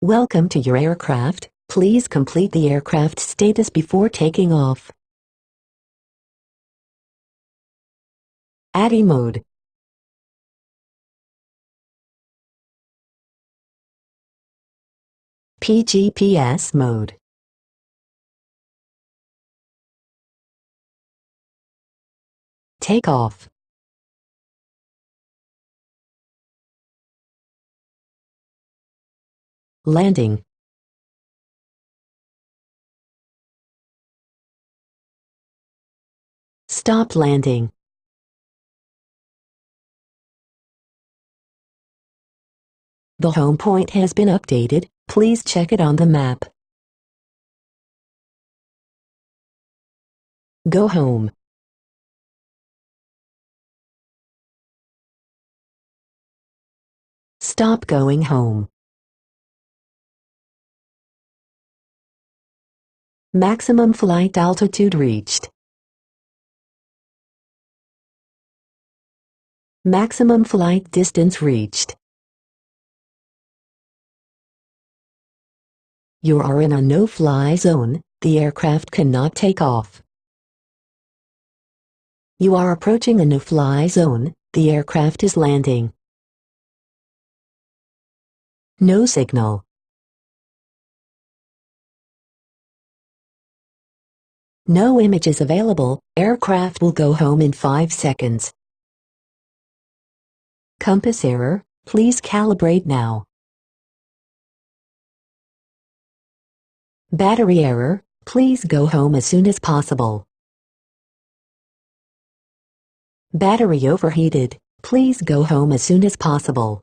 Welcome to your aircraft. Please complete the aircraft status before taking off. ADI mode. PGPS mode. Takeoff. Landing. Stop landing. The home point has been updated. Please check it on the map. Go home. Stop going home. Maximum flight altitude reached. Maximum flight distance reached. You are in a no-fly zone. The aircraft cannot take off. You are approaching a no-fly zone. The aircraft is landing. No signal. No images available. Aircraft will go home in 5 seconds. Compass error. Please calibrate now. Battery error. Please go home as soon as possible. Battery overheated. Please go home as soon as possible.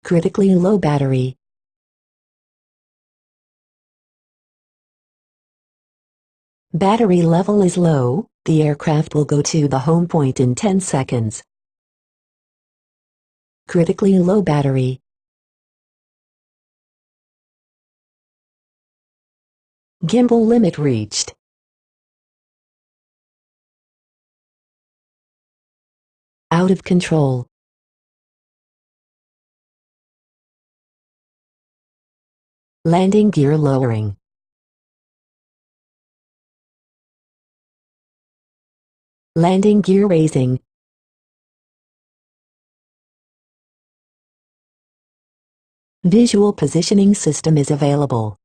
Critically low battery. Battery level is low. The aircraft will go to the home point in 10 seconds. Critically low battery. Gimbal limit reached. Out of control. Landing gear lowering. Landing gear raising. Visual positioning system is available.